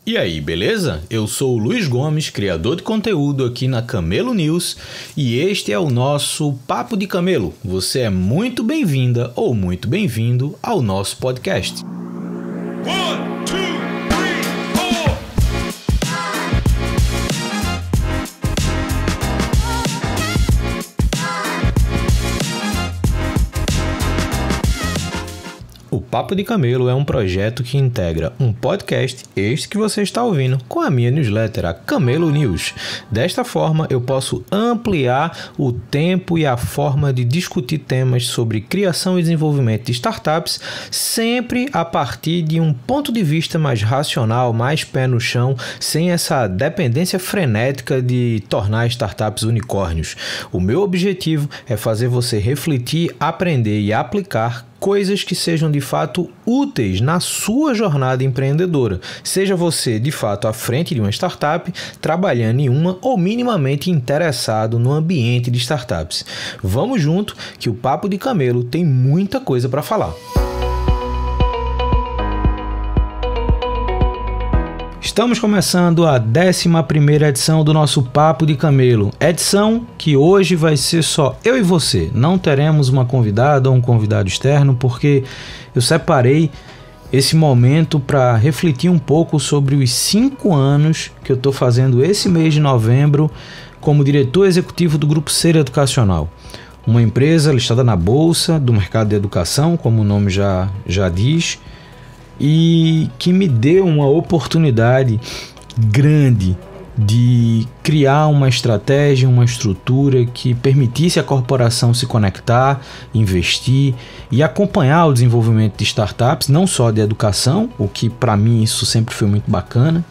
E aí, beleza? Eu sou o Luiz Gomes, criador de conteúdo aqui na Camelo News, e este é o nosso Papo de Camelo. Você é muito bem-vinda ou muito bem-vindo ao nosso podcast. O Papo de Camelo é um projeto que integra um podcast, este que você está ouvindo, com a minha newsletter, a Camelo News. Desta forma, eu posso ampliar o tempo e a forma de discutir temas sobre criação e desenvolvimento de startups, sempre a partir de um ponto de vista mais racional, mais pé no chão, sem essa dependência frenética de tornar startups unicórnios. O meu objetivo é fazer você refletir, aprender e aplicar coisas que sejam de fato úteis na sua jornada empreendedora. Seja você de fato à frente de uma startup, trabalhando em uma ou minimamente interessado no ambiente de startups. Vamos junto que o Papo de Camelo tem muita coisa para falar. Estamos começando a 11ª edição do nosso Papo de Camelo. Edição que hoje vai ser só eu e você. Não teremos uma convidada ou um convidado externo, porque eu separei esse momento para refletir um pouco sobre os 5 anos que eu estou fazendo esse mês de novembro como diretor executivo do Grupo Ser Educacional. Uma empresa listada na Bolsa do Mercado de Educação, como o nome já diz, e que me deu uma oportunidade grande de criar uma estratégia, uma estrutura que permitisse a corporação se conectar, investir e acompanhar o desenvolvimento de startups, não só de educação, o que para mim isso sempre foi muito bacana,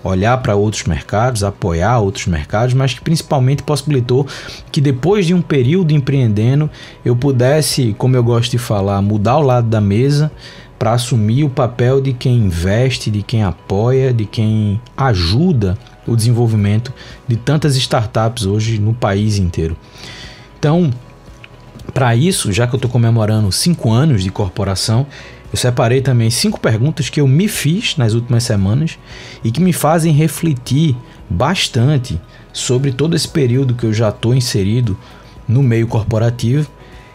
olhar para outros mercados, apoiar outros mercados, mas que principalmente possibilitou que depois de um período empreendendo, eu pudesse, como eu gosto de falar, mudar o lado da mesa para assumir o papel de quem investe, de quem apoia, de quem ajuda o desenvolvimento de tantas startups hoje no país inteiro. Então, para isso, já que eu estou comemorando 5 anos de corporação, eu separei também 5 perguntas que eu me fiz nas últimas semanas e que me fazem refletir bastante sobre todo esse período que eu já estou inserido no meio corporativo.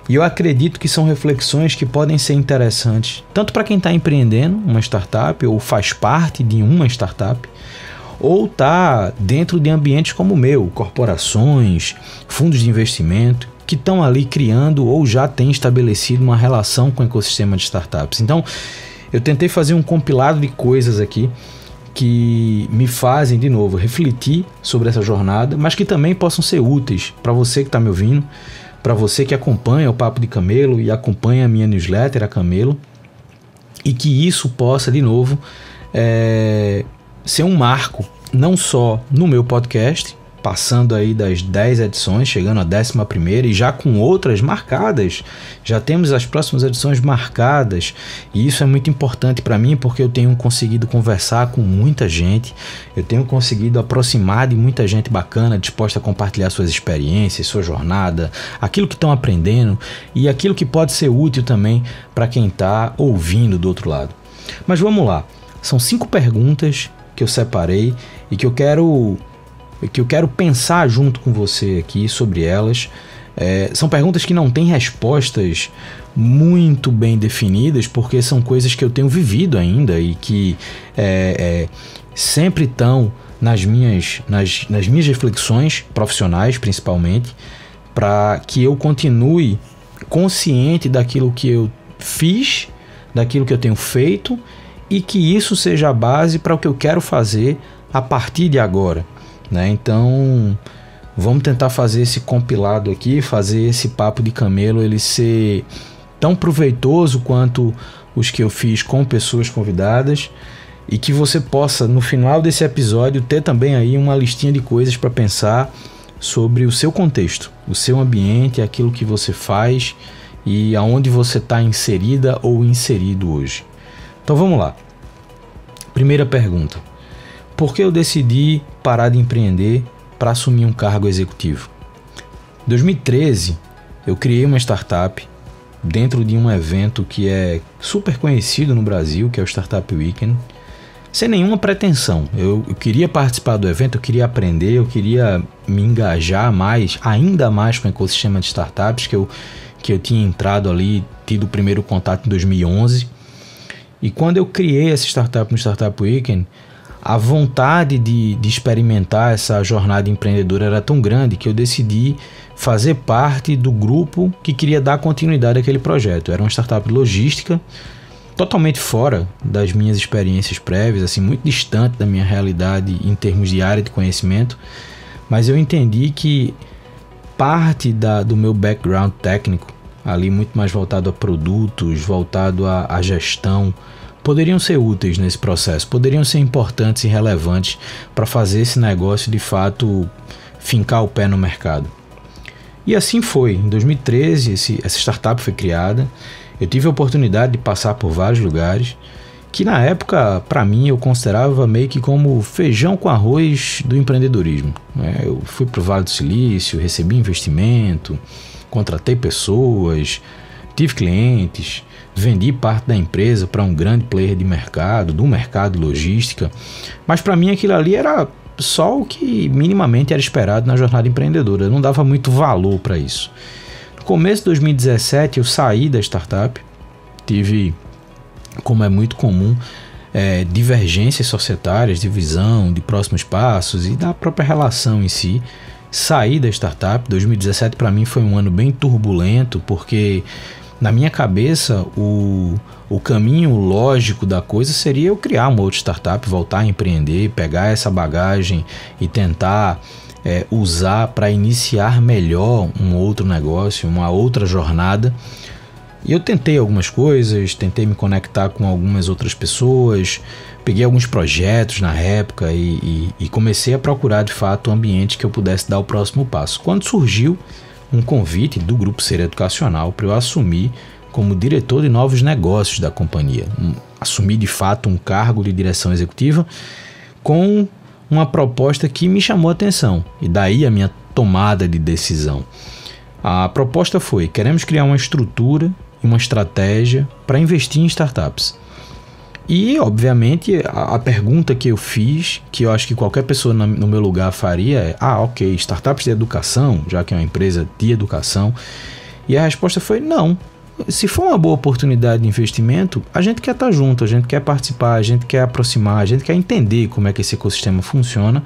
E eu acredito que são reflexões que podem ser interessantes, tanto para quem está empreendendo uma startup ou faz parte de uma startup, ou está dentro de ambientes como o meu, corporações, fundos de investimento, que estão ali criando ou já têm estabelecido uma relação com o ecossistema de startups. Então, eu tentei fazer um compilado de coisas aqui que me fazem, de novo, refletir sobre essa jornada, mas que também possam ser úteis para você que está me ouvindo, para você que acompanha o Papo de Camelo e acompanha a minha newsletter, a Camelo, e que isso possa, de novo, ser um marco, não só no meu podcast, passando aí das 10 edições, chegando à 11ª e já com outras marcadas, já temos as próximas edições marcadas, e isso é muito importante para mim porque eu tenho conseguido conversar com muita gente, eu tenho conseguido aproximar de muita gente bacana, disposta a compartilhar suas experiências, sua jornada, aquilo que estão aprendendo e aquilo que pode ser útil também para quem está ouvindo do outro lado. Mas vamos lá, são 5 perguntas que eu separei e que eu quero pensar junto com você aqui sobre elas. São perguntas que não têm respostas muito bem definidas, porque são coisas que eu tenho vivido ainda e que sempre estão nas minhas reflexões profissionais, principalmente, para que eu continue consciente daquilo que eu fiz, daquilo que eu tenho feito e que isso seja a base para o que eu quero fazer a partir de agora. Então, vamos tentar fazer esse compilado aqui, fazer esse Papo de Camelo ele ser tão proveitoso quanto os que eu fiz com pessoas convidadas e que você possa, no final desse episódio, ter também aí uma listinha de coisas para pensar sobre o seu contexto, o seu ambiente, aquilo que você faz e aonde você está inserida ou inserido hoje. Então vamos lá. Primeira pergunta. Por que eu decidi parar de empreender para assumir um cargo executivo? Em 2013, eu criei uma startup dentro de um evento que é super conhecido no Brasil, que é o Startup Weekend, sem nenhuma pretensão. Eu queria participar do evento, eu queria aprender, eu queria me engajar mais, ainda mais com o ecossistema de startups, que eu tinha entrado ali, tido o primeiro contato em 2011. E quando eu criei essa startup no Startup Weekend, a vontade de experimentar essa jornada empreendedora era tão grande que eu decidi fazer parte do grupo que queria dar continuidade àquele projeto. Era uma startup de logística, totalmente fora das minhas experiências prévias, assim, muito distante da minha realidade em termos de área de conhecimento, mas eu entendi que parte do meu background técnico, ali muito mais voltado a produtos, voltado à gestão, poderiam ser úteis nesse processo, poderiam ser importantes e relevantes para fazer esse negócio de fato fincar o pé no mercado. E assim foi. Em 2013 essa startup foi criada. Eu tive a oportunidade de passar por vários lugares que na época, para mim, eu considerava meio que como feijão com arroz do empreendedorismo. Eu fui para o Vale do Silício, recebi investimento, contratei pessoas, tive clientes, vendi parte da empresa para um grande player de mercado, do mercado de logística, mas para mim aquilo ali era só o que minimamente era esperado na jornada empreendedora, eu não dava muito valor para isso. No começo de 2017 eu saí da startup, tive, como é muito comum, divergências societárias, de visão, de próximos passos e da própria relação em si. Saí da startup. 2017 para mim foi um ano bem turbulento, porque na minha cabeça o caminho lógico da coisa seria eu criar uma outra startup, voltar a empreender, pegar essa bagagem e tentar usar para iniciar melhor um outro negócio, uma outra jornada. E eu tentei algumas coisas, tentei me conectar com algumas outras pessoas, peguei alguns projetos na época e comecei a procurar de fato um ambiente que eu pudesse dar o próximo passo. Quando surgiu um convite do Grupo Ser Educacional para eu assumir como diretor de novos negócios da companhia, assumir de fato um cargo de direção executiva com uma proposta que me chamou a atenção, e daí a minha tomada de decisão. A proposta foi: queremos criar uma estrutura e uma estratégia para investir em startups. E, obviamente, a pergunta que eu fiz, que eu acho que qualquer pessoa no meu lugar faria é: ok, startups de educação, já que é uma empresa de educação. E a resposta foi: não. Se for uma boa oportunidade de investimento, a gente quer estar junto, a gente quer participar, a gente quer aproximar, a gente quer entender como é que esse ecossistema funciona,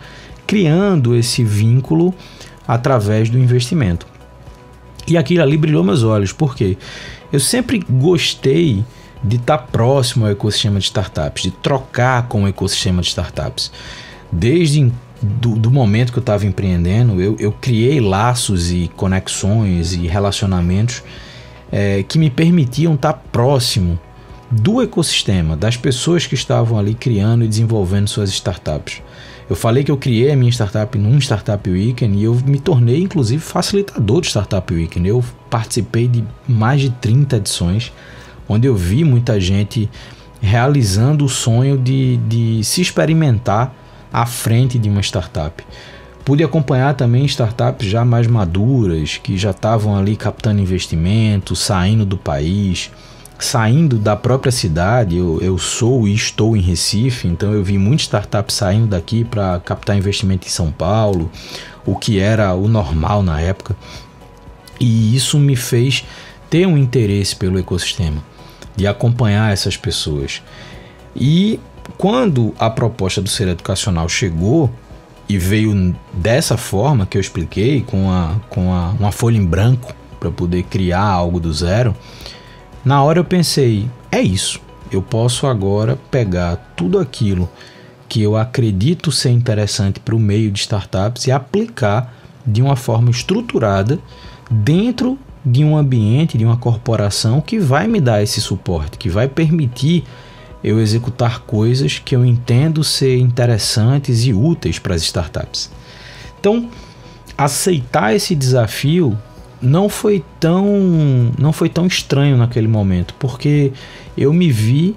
criando esse vínculo através do investimento. E aquilo ali brilhou meus olhos, porque eu sempre gostei de estar próximo ao ecossistema de startups, de trocar com o ecossistema de startups. Desde do momento que eu estava empreendendo, eu criei laços e conexões e relacionamentos que me permitiam estar próximo do ecossistema, das pessoas que estavam ali criando e desenvolvendo suas startups. Eu falei que eu criei a minha startup num Startup Weekend e eu me tornei, inclusive, facilitador do Startup Weekend. Eu participei de mais de 30 edições, onde eu vi muita gente realizando o sonho de se experimentar à frente de uma startup. Pude acompanhar também startups já mais maduras, que já estavam ali captando investimento, saindo do país, saindo da própria cidade. Eu sou e estou em Recife, então eu vi muitas startups saindo daqui para captar investimento em São Paulo, o que era o normal na época. E isso me fez ter um interesse pelo ecossistema, de acompanhar essas pessoas. E quando a proposta do Ser Educacional chegou e veio dessa forma que eu expliquei, com uma folha em branco para poder criar algo do zero, na hora eu pensei: é isso, eu posso agora pegar tudo aquilo que eu acredito ser interessante para o meio de startups e aplicar de uma forma estruturada dentro de um ambiente, de uma corporação que vai me dar esse suporte, que vai permitir eu executar coisas que eu entendo ser interessantes e úteis para as startups. Então, aceitar esse desafio não foi tão estranho naquele momento, porque eu me vi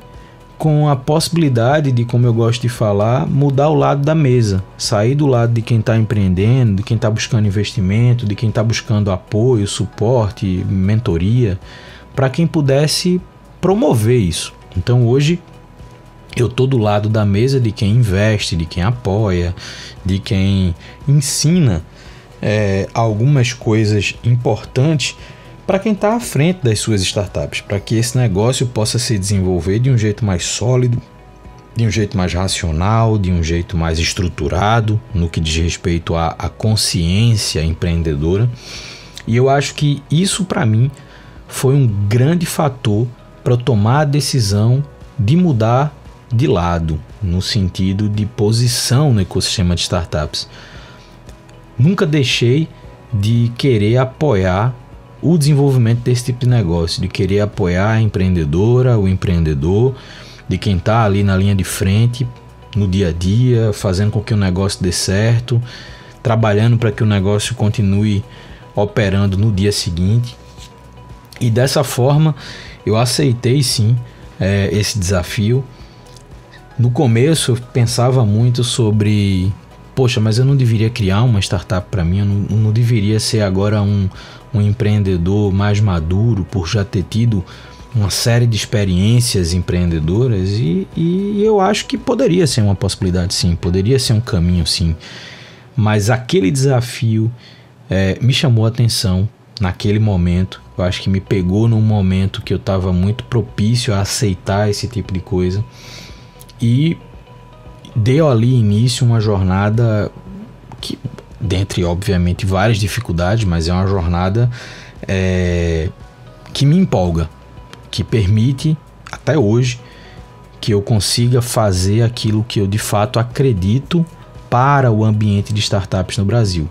com a possibilidade de, como eu gosto de falar, mudar o lado da mesa, sair do lado de quem está empreendendo, de quem está buscando investimento, de quem está buscando apoio, suporte, mentoria, para quem pudesse promover isso. Então hoje eu tô do lado da mesa de quem investe, de quem apoia, de quem ensina algumas coisas importantes para quem está à frente das suas startups, para que esse negócio possa se desenvolver de um jeito mais sólido, de um jeito mais racional, de um jeito mais estruturado no que diz respeito à consciência empreendedora. E eu acho que isso, para mim, foi um grande fator para eu tomar a decisão de mudar de lado, no sentido de posição no ecossistema de startups. Nunca deixei de querer apoiar o desenvolvimento desse tipo de negócio, de querer apoiar a empreendedora, o empreendedor, de quem está ali na linha de frente, no dia a dia, fazendo com que o negócio dê certo, trabalhando para que o negócio continue operando no dia seguinte. E dessa forma eu aceitei sim esse desafio. No começo eu pensava muito sobre, poxa, mas eu não deveria criar uma startup para mim, eu não deveria ser agora um empreendedor mais maduro por já ter tido uma série de experiências empreendedoras, e eu acho que poderia ser uma possibilidade sim, poderia ser um caminho sim, mas aquele desafio me chamou a atenção naquele momento. Eu acho que me pegou num momento que eu estava muito propício a aceitar esse tipo de coisa, e deu ali início uma jornada que, dentre obviamente várias dificuldades, mas é uma jornada que me empolga, que permite até hoje que eu consiga fazer aquilo que eu de fato acredito para o ambiente de startups no Brasil,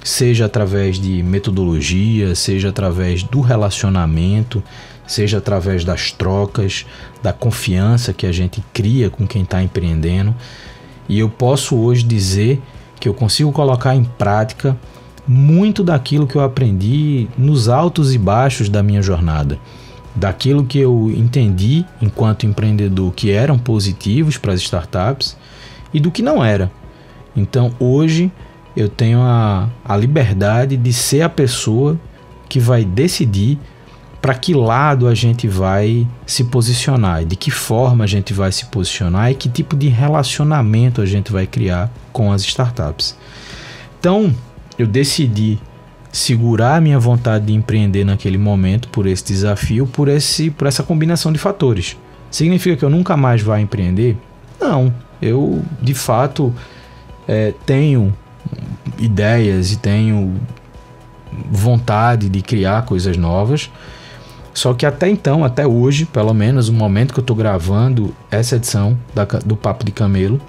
seja através de metodologia, seja através do relacionamento, seja através das trocas, da confiança que a gente cria com quem está empreendendo. E eu posso hoje dizer que eu consigo colocar em prática muito daquilo que eu aprendi nos altos e baixos da minha jornada, daquilo que eu entendi enquanto empreendedor que eram positivos para as startups e do que não era. Então hoje eu tenho a liberdade de ser a pessoa que vai decidir para que lado a gente vai se posicionar, de que forma a gente vai se posicionar e que tipo de relacionamento a gente vai criar com as startups. Então eu decidi segurar a minha vontade de empreender naquele momento por esse desafio, por essa combinação de fatores. Significa que eu nunca mais vá empreender? Não, eu de fato tenho ideias e tenho vontade de criar coisas novas, só que até então, até hoje, pelo menos no momento que eu estou gravando essa edição do Papo de Camelo,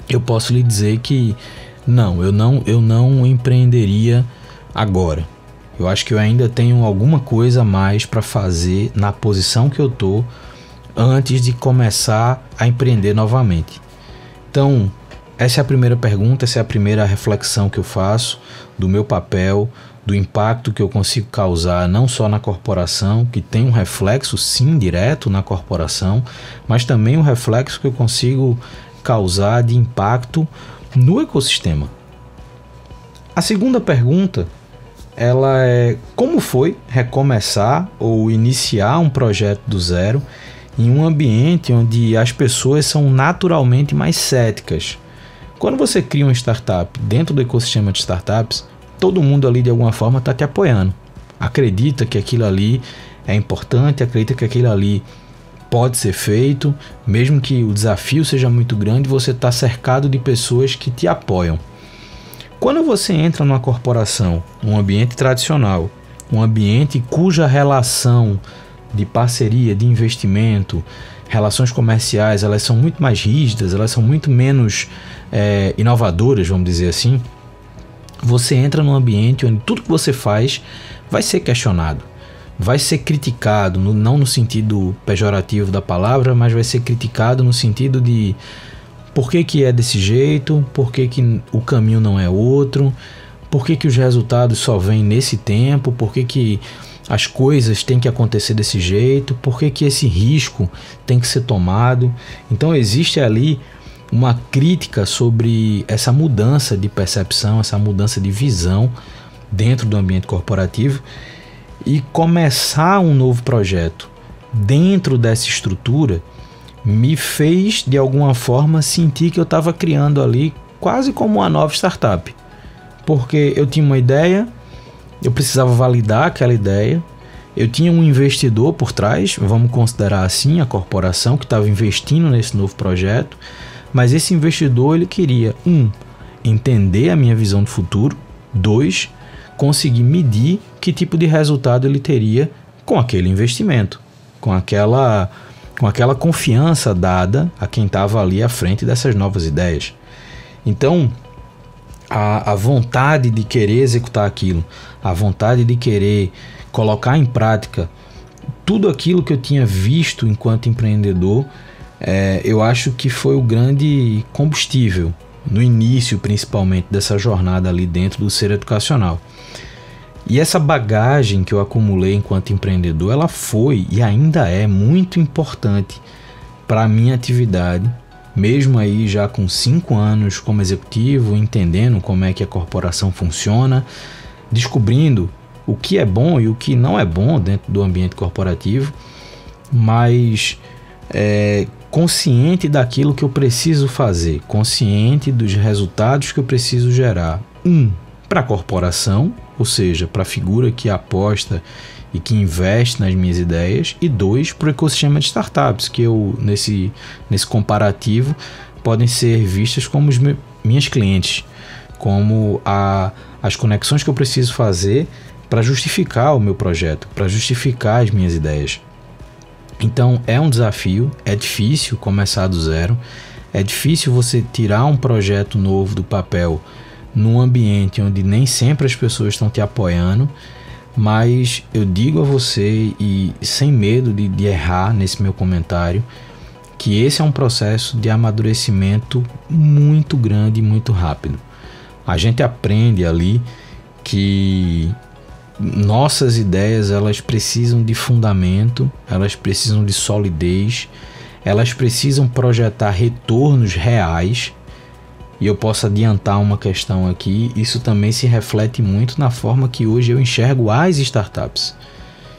eu posso lhe dizer que não, eu não empreenderia agora. Eu acho que eu ainda tenho alguma coisa a mais para fazer na posição que eu estou antes de começar a empreender novamente. Então, essa é a primeira pergunta, essa é a primeira reflexão que eu faço do meu papel, do impacto que eu consigo causar não só na corporação, que tem um reflexo sim direto na corporação, mas também um reflexo que eu consigo causar de impacto no ecossistema. A segunda pergunta, ela é: como foi recomeçar ou iniciar um projeto do zero em um ambiente onde as pessoas são naturalmente mais céticas? Quando você cria uma startup dentro do ecossistema de startups, todo mundo ali de alguma forma está te apoiando. Acredita que aquilo ali é importante, acredita que aquilo ali pode ser feito, mesmo que o desafio seja muito grande, você está cercado de pessoas que te apoiam. Quando você entra numa corporação, um ambiente tradicional, um ambiente cuja relação de parceria, de investimento, relações comerciais, elas são muito mais rígidas, elas são muito menos inovadoras, vamos dizer assim, você entra num ambiente onde tudo que você faz vai ser questionado, vai ser criticado, não no sentido pejorativo da palavra, mas vai ser criticado no sentido de por que é desse jeito, por que o caminho não é outro, por que os resultados só vêm nesse tempo, por que as coisas têm que acontecer desse jeito, por que esse risco tem que ser tomado. Então existe ali uma crítica sobre essa mudança de percepção, essa mudança de visão dentro do ambiente corporativo, e começar um novo projeto dentro dessa estrutura me fez de alguma forma sentir que eu estava criando ali quase como uma nova startup, porque eu tinha uma ideia, eu precisava validar aquela ideia, eu tinha um investidor por trás, vamos considerar assim, a corporação que estava investindo nesse novo projeto, mas esse investidor ele queria, entender a minha visão de futuro, 2, conseguir medir que tipo de resultado ele teria com aquele investimento, com aquela confiança dada a quem estava ali à frente dessas novas ideias. Então, a vontade de querer executar aquilo, a vontade de querer colocar em prática tudo aquilo que eu tinha visto enquanto empreendedor, eu acho que foi o grande combustível, no início principalmente dessa jornada ali dentro do ser educacional. E essa bagagem que eu acumulei enquanto empreendedor, ela foi e ainda é muito importante para a minha atividade, mesmo aí já com 5 anos como executivo, entendendo como é que a corporação funciona, descobrindo o que é bom e o que não é bom dentro do ambiente corporativo, mas consciente daquilo que eu preciso fazer, consciente dos resultados que eu preciso gerar. Para a corporação, ou seja, para a figura que aposta e que investe nas minhas ideias, e 2, para o ecossistema de startups, que eu, nesse comparativo, podem ser vistas como minhas clientes, como as conexões que eu preciso fazer para justificar o meu projeto, para justificar as minhas ideias. Então é um desafio, é difícil começar do zero, é difícil você tirar um projeto novo do papel num ambiente onde nem sempre as pessoas estão te apoiando, mas eu digo a você, e sem medo de errar nesse meu comentário, que esse é um processo de amadurecimento muito grande e muito rápido. A gente aprende ali que nossas ideias elas precisam de fundamento, elas precisam de solidez, elas precisam projetar retornos reais. E eu posso adiantar uma questão aqui, isso também se reflete muito na forma que hoje eu enxergo as startups.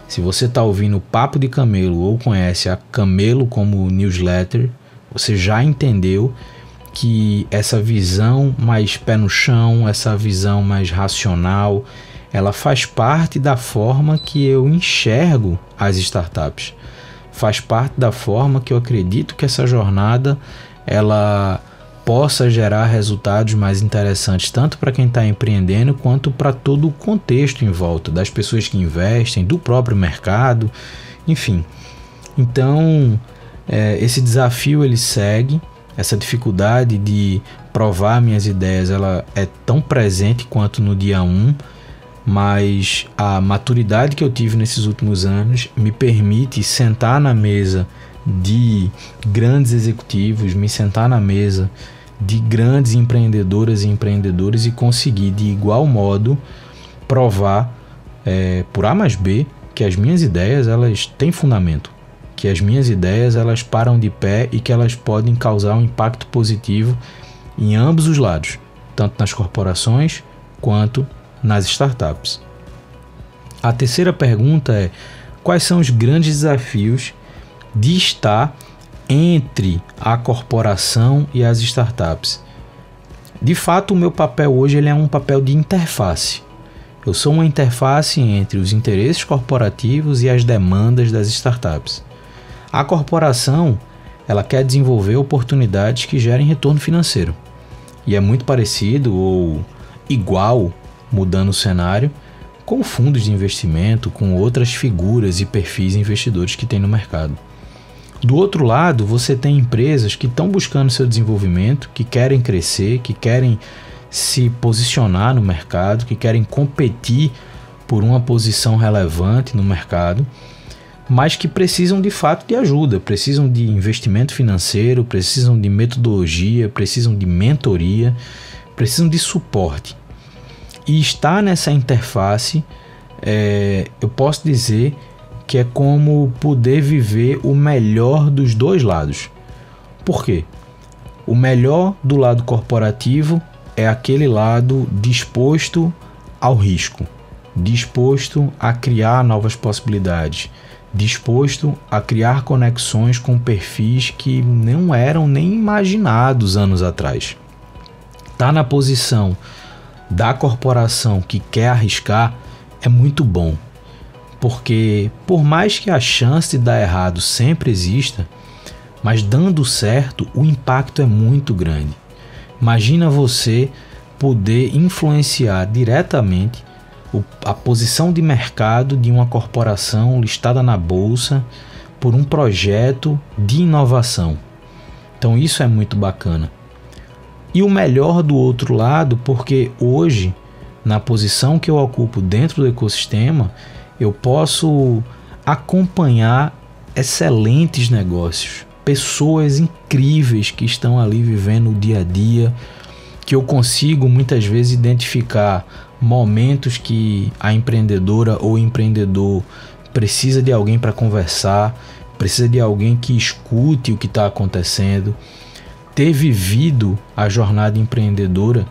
Se você está ouvindo o Papo de Camelo ou conhece a Camelo como newsletter, você já entendeu que essa visão mais pé no chão, essa visão mais racional, ela faz parte da forma que eu enxergo as startups. Faz parte da forma que eu acredito que essa jornada ela possa gerar resultados mais interessantes, tanto para quem está empreendendo, quanto para todo o contexto em volta, das pessoas que investem, do próprio mercado, enfim. Então, esse desafio ele segue, essa dificuldade de provar minhas ideias, ela é tão presente quanto no dia 1, mas a maturidade que eu tive nesses últimos anos me permite sentar na mesa de grandes executivos, me sentar na mesa de grandes empreendedoras e empreendedores e conseguir de igual modo provar por A mais B que as minhas ideias elas têm fundamento, que as minhas ideias elas param de pé e que elas podem causar um impacto positivo em ambos os lados, tanto nas corporações quanto nas startups. A terceira pergunta é: quais são os grandes desafios de estar entre a corporação e as startups? De fato, o meu papel hoje ele é um papel de interface. Eu sou uma interface entre os interesses corporativos e as demandas das startups. A corporação, ela quer desenvolver oportunidades que gerem retorno financeiro. E é muito parecido ou igual, mudando o cenário, com fundos de investimento, com outras figuras e perfis investidores que tem no mercado. Do outro lado, você tem empresas que estão buscando seu desenvolvimento, que querem crescer, que querem se posicionar no mercado, que querem competir por uma posição relevante no mercado, mas que precisam de fato de ajuda, precisam de investimento financeiro, precisam de metodologia, precisam de mentoria, precisam de suporte. E estar nessa interface, eu posso dizer que é como poder viver o melhor dos dois lados. Por quê? O melhor do lado corporativo é aquele lado disposto ao risco, disposto a criar novas possibilidades, disposto a criar conexões com perfis que não eram nem imaginados anos atrás. Tá na posição da corporação que quer arriscar é muito bom, porque por mais que a chance de dar errado sempre exista, mas dando certo o impacto é muito grande. Imagina você poder influenciar diretamente a posição de mercado de uma corporação listada na bolsa por um projeto de inovação. Então isso é muito bacana. E o melhor do outro lado, porque hoje, na posição que eu ocupo dentro do ecossistema, eu posso acompanhar excelentes negócios, pessoas incríveis que estão ali vivendo o dia a dia, que eu consigo muitas vezes identificar momentos que a empreendedora ou empreendedor precisa de alguém para conversar, precisa de alguém que escute o que está acontecendo. Ter vivido a jornada empreendedora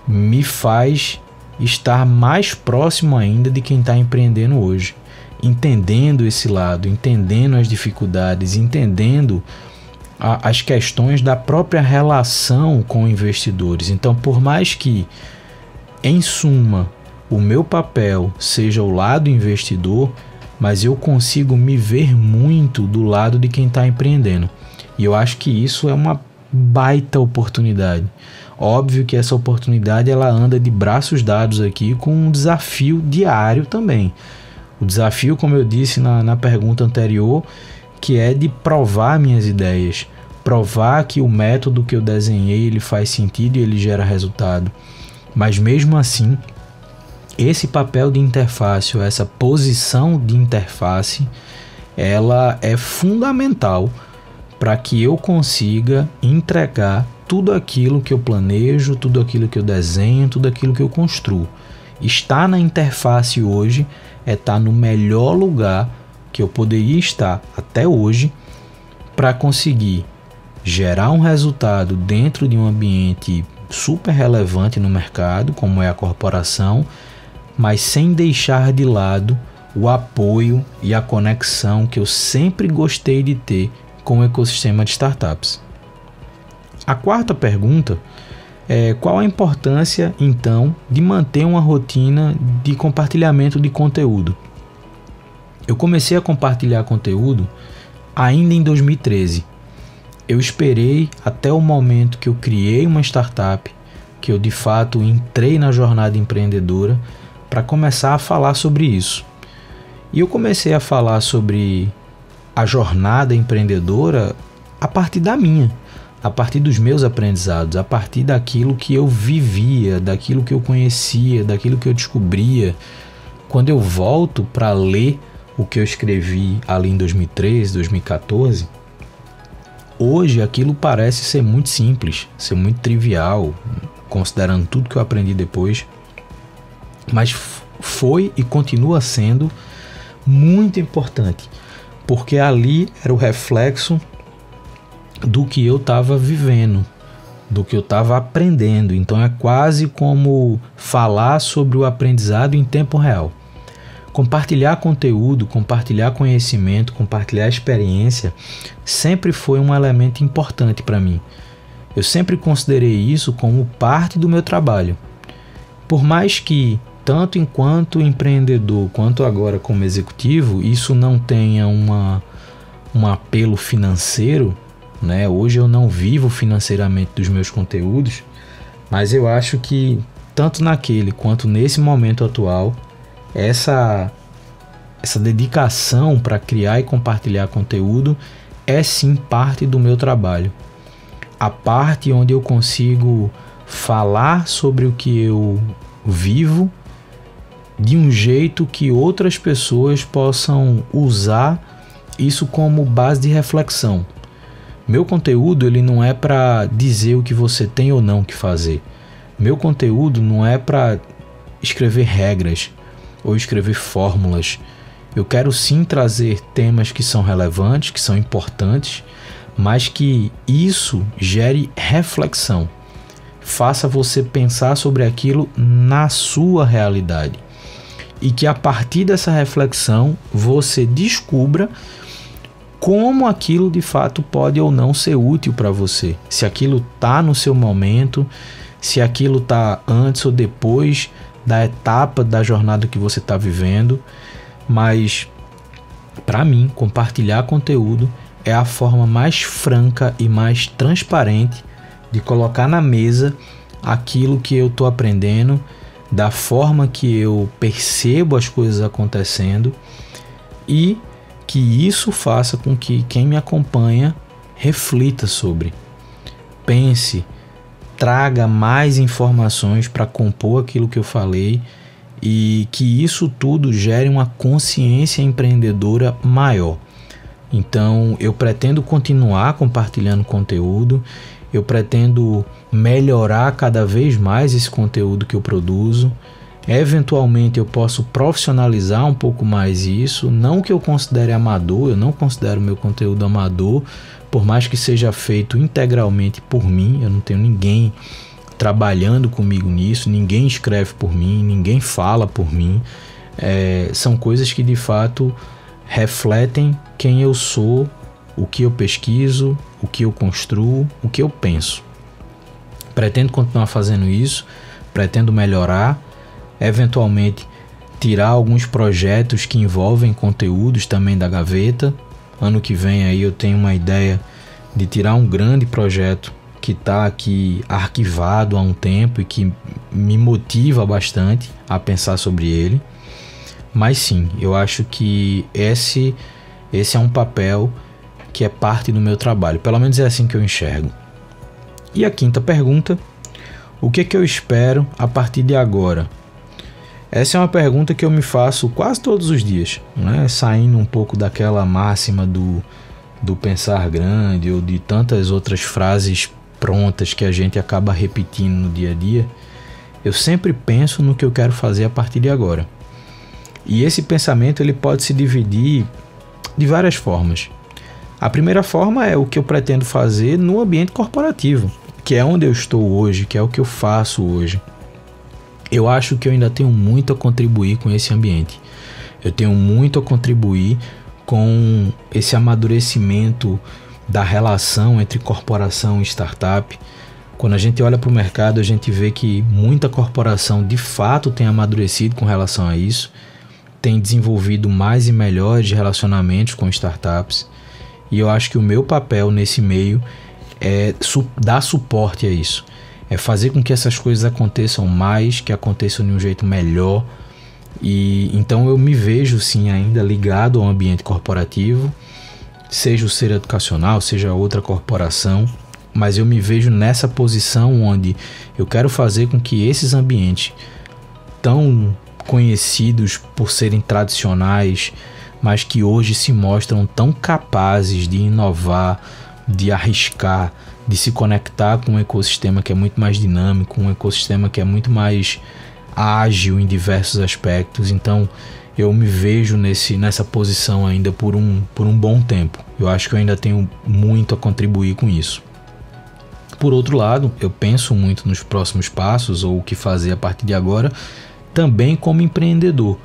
me faz estar mais próximo ainda de quem está empreendendo hoje, entendendo esse lado, entendendo as dificuldades, entendendo as questões da própria relação com investidores. Então, por mais que, em suma, o meu papel seja o lado investidor, mas eu consigo me ver muito do lado de quem está empreendendo. E eu acho que isso é uma baita oportunidade. Óbvio que essa oportunidade ela anda de braços dados aqui com um desafio diário também. O desafio, como eu disse na pergunta anterior, que é de provar minhas ideias, provar que o método que eu desenhei ele faz sentido e ele gera resultado. Mas mesmo assim, esse papel de interface, ou essa posição de interface, ela é fundamental para que eu consiga entregar tudo aquilo que eu planejo, tudo aquilo que eu desenho, tudo aquilo que eu construo. Estar na interface hoje é estar no melhor lugar que eu poderia estar até hoje para conseguir gerar um resultado dentro de um ambiente super relevante no mercado, como é a corporação, mas sem deixar de lado o apoio e a conexão que eu sempre gostei de ter com o ecossistema de startups. A quarta pergunta é qual a importância, então, de manter uma rotina de compartilhamento de conteúdo. Eu comecei a compartilhar conteúdo ainda em 2013. Eu esperei até o momento que eu criei uma startup, que eu de fato entrei na jornada empreendedora para começar a falar sobre isso. E eu comecei a falar sobre a jornada empreendedora a partir da minha, a partir dos meus aprendizados, a partir daquilo que eu vivia, daquilo que eu conhecia, daquilo que eu descobria. Quando eu volto para ler o que eu escrevi ali em 2013, 2014, hoje aquilo parece ser muito simples, ser muito trivial, considerando tudo que eu aprendi depois, mas foi e continua sendo muito importante, porque ali era o reflexo do que eu estava vivendo, do que eu estava aprendendo. Então é quase como falar sobre o aprendizado em tempo real. Compartilhar conteúdo, compartilhar conhecimento, compartilhar experiência sempre foi um elemento importante para mim. Eu sempre considerei isso como parte do meu trabalho. Por mais que, tanto enquanto empreendedor quanto agora como executivo, isso não tenha um apelo financeiro, né? Hoje eu não vivo financeiramente dos meus conteúdos, mas eu acho que tanto naquele quanto nesse momento atual, essa dedicação para criar e compartilhar conteúdo é sim parte do meu trabalho. A parte onde eu consigo falar sobre o que eu vivo de um jeito que outras pessoas possam usar isso como base de reflexão. Meu conteúdo ele não é para dizer o que você tem ou não que fazer. Meu conteúdo não é para escrever regras ou escrever fórmulas. Eu quero sim trazer temas que são relevantes, que são importantes, mas que isso gere reflexão. Faça você pensar sobre aquilo na sua realidade. e que a partir dessa reflexão você descubra como aquilo de fato pode ou não ser útil para você. Se aquilo está no seu momento, se aquilo está antes ou depois da etapa da jornada que você está vivendo. Mas, para mim, compartilhar conteúdo é a forma mais franca e mais transparente de colocar na mesa aquilo que eu estou aprendendo, da forma que eu percebo as coisas acontecendo, e que isso faça com que quem me acompanha reflita sobre, pense, traga mais informações para compor aquilo que eu falei, e que isso tudo gere uma consciência empreendedora maior. Então eu pretendo continuar compartilhando conteúdo, eu pretendo melhorar cada vez mais esse conteúdo que eu produzo. Eventualmente eu posso profissionalizar um pouco mais isso, não que eu considere amador, eu não considero meu conteúdo amador, por mais que seja feito integralmente por mim. Eu não tenho ninguém trabalhando comigo nisso, ninguém escreve por mim, ninguém fala por mim. São coisas que de fato refletem quem eu sou, o que eu pesquiso, o que eu construo, o que eu penso. Pretendo continuar fazendo isso, pretendo melhorar, eventualmente tirar alguns projetos que envolvem conteúdos também da gaveta. Ano que vem aí eu tenho uma ideia de tirar um grande projeto que está aqui arquivado há um tempo e que me motiva bastante a pensar sobre ele. Mas sim, eu acho que esse é um papel que é parte do meu trabalho, pelo menos é assim que eu enxergo. E a quinta pergunta: o que é que eu espero a partir de agora? Essa é uma pergunta que eu me faço quase todos os dias, né? Saindo um pouco daquela máxima do pensar grande ou de tantas outras frases prontas que a gente acaba repetindo no dia a dia. Eu sempre penso no que eu quero fazer a partir de agora. E esse pensamento ele pode se dividir de várias formas. A primeira forma é o que eu pretendo fazer no ambiente corporativo, que é onde eu estou hoje, que é o que eu faço hoje. Eu acho que eu ainda tenho muito a contribuir com esse ambiente. Eu tenho muito a contribuir com esse amadurecimento da relação entre corporação e startup. Quando a gente olha para o mercado, a gente vê que muita corporação de fato tem amadurecido com relação a isso, tem desenvolvido mais e melhores relacionamentos com startups. E eu acho que o meu papel nesse meio é dar suporte a isso. É fazer com que essas coisas aconteçam mais, que aconteçam de um jeito melhor. E então eu me vejo sim ainda ligado ao ambiente corporativo, seja o Ser Educacional, seja outra corporação, mas eu me vejo nessa posição onde eu quero fazer com que esses ambientes tão conhecidos por serem tradicionais, mas que hoje se mostram tão capazes de inovar, de arriscar, de se conectar com um ecossistema que é muito mais dinâmico, um ecossistema que é muito mais ágil em diversos aspectos. Então eu me vejo nessa posição ainda por um bom tempo. Eu acho que eu ainda tenho muito a contribuir com isso. Por outro lado, eu penso muito nos próximos passos ou o que fazer a partir de agora, também como empreendedor.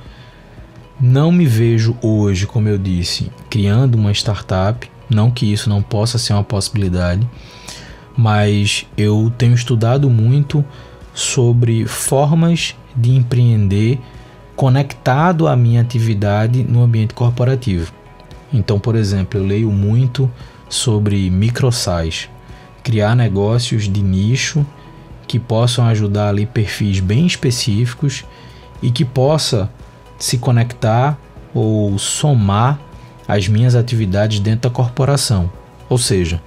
Não me vejo hoje, como eu disse, criando uma startup, não que isso não possa ser uma possibilidade, mas eu tenho estudado muito sobre formas de empreender conectado à minha atividade no ambiente corporativo. Então, por exemplo, eu leio muito sobre microsize, criar negócios de nicho que possam ajudar ali perfis bem específicos e que possa se conectar ou somar as minhas atividades dentro da corporação. Ou seja,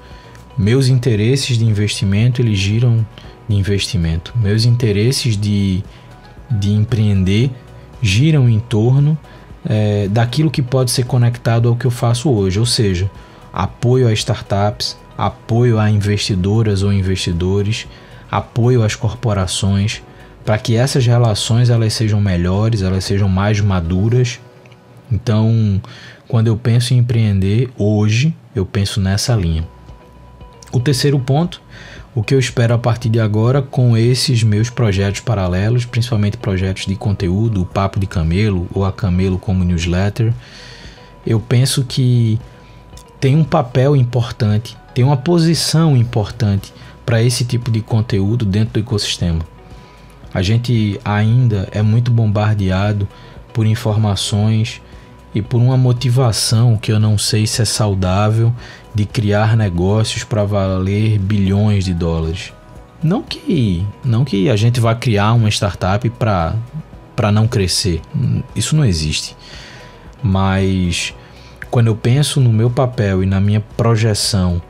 meus interesses de investimento, eles giram de investimento. Meus interesses de empreender giram em torno daquilo que pode ser conectado ao que eu faço hoje. Ou seja, apoio a startups, apoio a investidoras ou investidores, apoio às corporações, para que essas relações elas sejam melhores, elas sejam mais maduras. Então, quando eu penso em empreender hoje, eu penso nessa linha. O terceiro ponto, o que eu espero a partir de agora com esses meus projetos paralelos, principalmente projetos de conteúdo, o Papo de Camelo ou a Camelo como newsletter. Eu penso que tem um papel importante, tem uma posição importante para esse tipo de conteúdo dentro do ecossistema. A gente ainda é muito bombardeado por informações e por uma motivação que eu não sei se é saudável de criar negócios para valer bilhões de dólares. Não que a gente vá criar uma startup para não crescer, isso não existe. Mas quando eu penso no meu papel e na minha projeção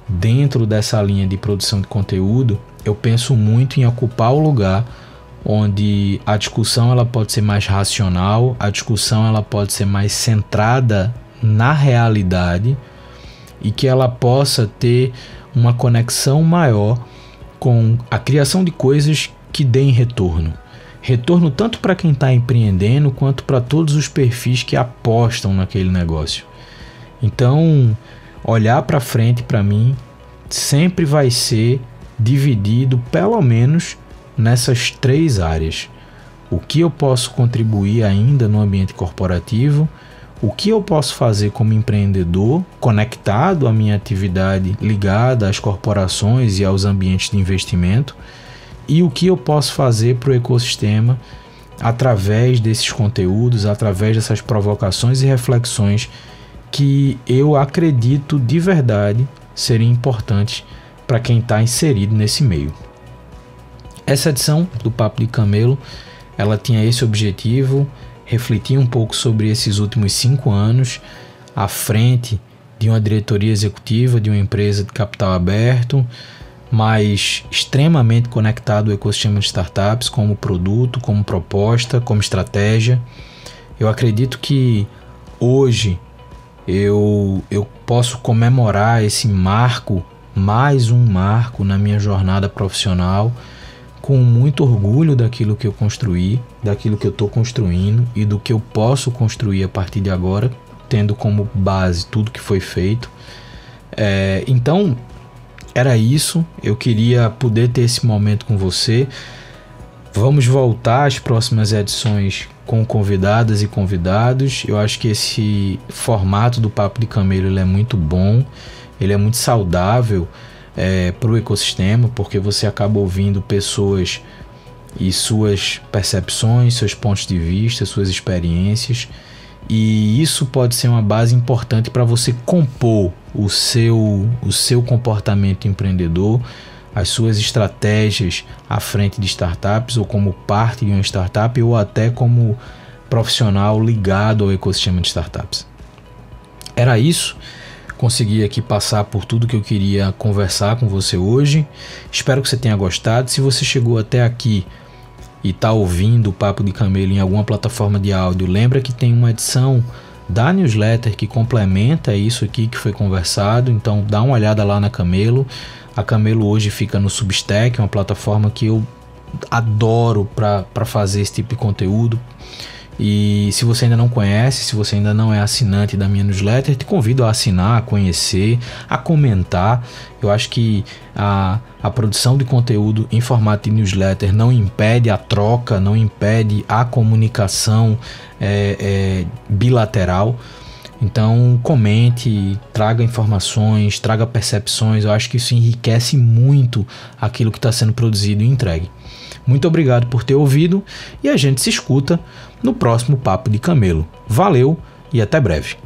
dentro dessa linha de produção de conteúdo, eu penso muito em ocupar o lugar onde a discussão ela pode ser mais racional, a discussão ela pode ser mais centrada na realidade e que ela possa ter uma conexão maior com a criação de coisas que deem retorno. Retorno tanto para quem está empreendendo quanto para todos os perfis que apostam naquele negócio. Então, olhar para frente para mim sempre vai ser dividido pelo menos nessas 3 áreas. O que eu posso contribuir ainda no ambiente corporativo, o que eu posso fazer como empreendedor conectado à minha atividade ligada às corporações e aos ambientes de investimento, e o que eu posso fazer para o ecossistema através desses conteúdos, através dessas provocações e reflexões que eu acredito de verdade serem importantes para quem está inserido nesse meio. Essa edição do Papo de Camelo, ela tinha esse objetivo, refletir um pouco sobre esses últimos 5 anos à frente de uma diretoria executiva de uma empresa de capital aberto, mas extremamente conectado ao ecossistema de startups como produto, como proposta, como estratégia. Eu acredito que hoje eu posso comemorar esse marco, mais um marco na minha jornada profissional, com muito orgulho daquilo que eu construí, daquilo que eu estou construindo e do que eu posso construir a partir de agora, tendo como base tudo que foi feito. Então, era isso. Eu queria poder ter esse momento com você. Vamos voltar às próximas edições com convidadas e convidados. Eu acho que esse formato do Papo de Camelo ele é muito bom, ele é muito saudável para o ecossistema, porque você acaba ouvindo pessoas e suas percepções, seus pontos de vista, suas experiências, e isso pode ser uma base importante para você compor o seu comportamento empreendedor, as suas estratégias à frente de startups, ou como parte de uma startup, ou até como profissional ligado ao ecossistema de startups. Era isso. Consegui aqui passar por tudo que eu queria conversar com você hoje. Espero que você tenha gostado. Se você chegou até aqui e está ouvindo o Papo de Camelo em alguma plataforma de áudio, lembra que tem uma edição da newsletter que complementa isso aqui que foi conversado. Então dá uma olhada lá na Camelo. A Camelo hoje fica no Substack, uma plataforma que eu adoro para fazer esse tipo de conteúdo. E se você ainda não conhece, se você ainda não é assinante da minha newsletter, te convido a assinar, a conhecer, a comentar. Eu acho que a produção de conteúdo em formato de newsletter não impede a troca, não impede a comunicação bilateral. Então comente, traga informações, traga percepções. Eu acho que isso enriquece muito aquilo que está sendo produzido e entregue. Muito obrigado por ter ouvido e a gente se escuta no próximo Papo de Camelo. Valeu e até breve.